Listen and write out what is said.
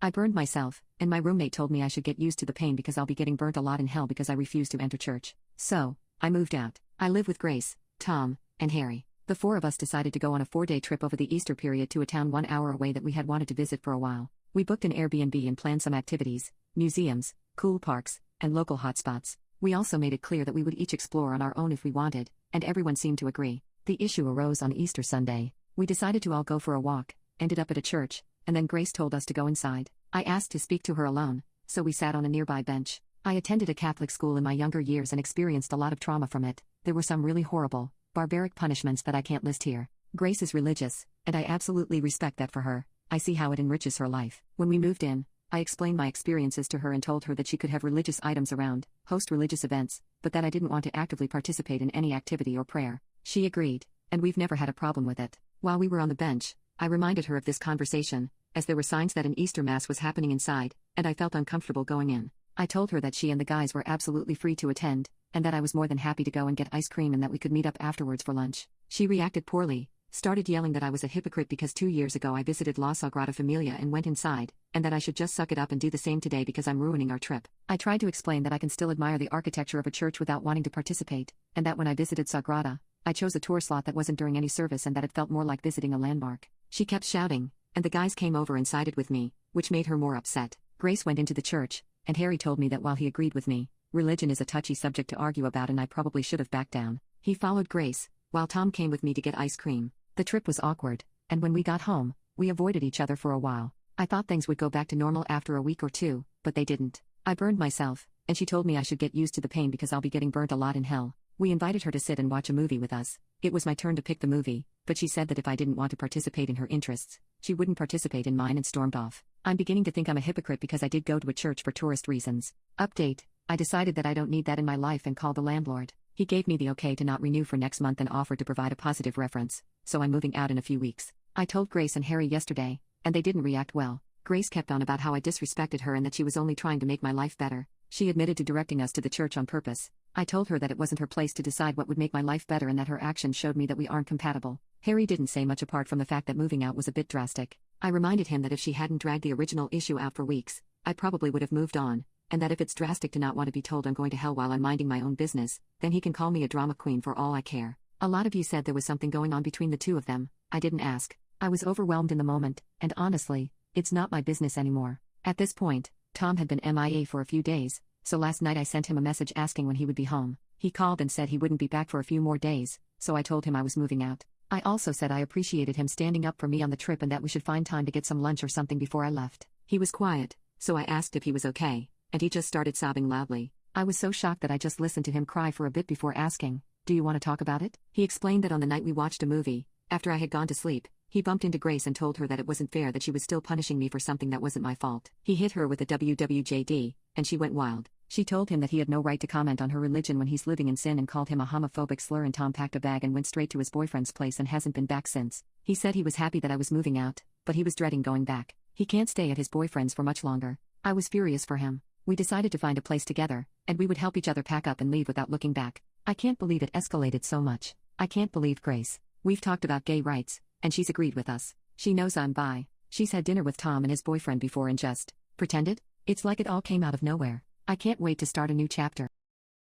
I burned myself, and my roommate told me I should get used to the pain because I'll be getting burnt a lot in hell because I refuse to enter church. So, I moved out. I live with Grace, Tom, and Harry. The four of us decided to go on a 4-day trip over the Easter period to a town 1 hour away that we had wanted to visit for a while. We booked an Airbnb and planned some activities, museums, cool parks, and local hotspots. We also made it clear that we would each explore on our own if we wanted, and everyone seemed to agree. The issue arose on Easter Sunday. We decided to all go for a walk, ended up at a church, and then Grace told us to go inside. I asked to speak to her alone, so we sat on a nearby bench. I attended a Catholic school in my younger years and experienced a lot of trauma from it. There were some really horrible, barbaric punishments that I can't list here. Grace is religious, and I absolutely respect that for her. I see how it enriches her life. When we moved in, I explained my experiences to her and told her that she could have religious items around, host religious events, but that I didn't want to actively participate in any activity or prayer. She agreed, and we've never had a problem with it. While we were on the bench, I reminded her of this conversation, as there were signs that an Easter Mass was happening inside, and I felt uncomfortable going in. I told her that she and the guys were absolutely free to attend, and that I was more than happy to go and get ice cream and that we could meet up afterwards for lunch. She reacted poorly, started yelling that I was a hypocrite because 2 years ago I visited La Sagrada Familia and went inside, and that I should just suck it up and do the same today because I'm ruining our trip. I tried to explain that I can still admire the architecture of a church without wanting to participate, and that when I visited Sagrada, I chose a tour slot that wasn't during any service and that it felt more like visiting a landmark. She kept shouting, and the guys came over and sided with me, which made her more upset. Grace went into the church, and Harry told me that while he agreed with me, religion is a touchy subject to argue about and I probably should have backed down. He followed Grace, while Tom came with me to get ice cream. The trip was awkward, and when we got home, we avoided each other for a while. I thought things would go back to normal after a week or two, but they didn't. I burned myself, and she told me I should get used to the pain because I'll be getting burnt a lot in hell. We invited her to sit and watch a movie with us. It was my turn to pick the movie, but she said that if I didn't want to participate in her interests, she wouldn't participate in mine and stormed off. I'm beginning to think I'm a hypocrite because I did go to a church for tourist reasons. Update: I decided that I don't need that in my life and called the landlord. He gave me the okay to not renew for next month and offered to provide a positive reference, so I'm moving out in a few weeks. I told Grace and Harry yesterday, and they didn't react well. Grace kept on about how I disrespected her and that she was only trying to make my life better. She admitted to directing us to the church on purpose. I told her that it wasn't her place to decide what would make my life better and that her actions showed me that we aren't compatible. Harry didn't say much apart from the fact that moving out was a bit drastic. I reminded him that if she hadn't dragged the original issue out for weeks, I probably would have moved on, and that if it's drastic to not want to be told I'm going to hell while I'm minding my own business, then he can call me a drama queen for all I care. A lot of you said there was something going on between the two of them. I didn't ask. I was overwhelmed in the moment, and honestly, it's not my business anymore. At this point, Tom had been MIA for a few days, so last night I sent him a message asking when he would be home. He called and said he wouldn't be back for a few more days, so I told him I was moving out. I also said I appreciated him standing up for me on the trip and that we should find time to get some lunch or something before I left. He was quiet, so I asked if he was okay, and he just started sobbing loudly. I was so shocked that I just listened to him cry for a bit before asking, "Do you want to talk about it?" He explained that on the night we watched a movie, after I had gone to sleep, he bumped into Grace and told her that it wasn't fair that she was still punishing me for something that wasn't my fault. He hit her with a WWJD, and she went wild. She told him that he had no right to comment on her religion when he's living in sin and called him a homophobic slur, and Tom packed a bag and went straight to his boyfriend's place and hasn't been back since. He said he was happy that I was moving out, but he was dreading going back. He can't stay at his boyfriend's for much longer. I was furious for him. We decided to find a place together, and we would help each other pack up and leave without looking back. I can't believe it escalated so much. I can't believe Grace. We've talked about gay rights, and she's agreed with us. She knows I'm bi. She's had dinner with Tom and his boyfriend before and just pretended. It's like it all came out of nowhere. I can't wait to start a new chapter.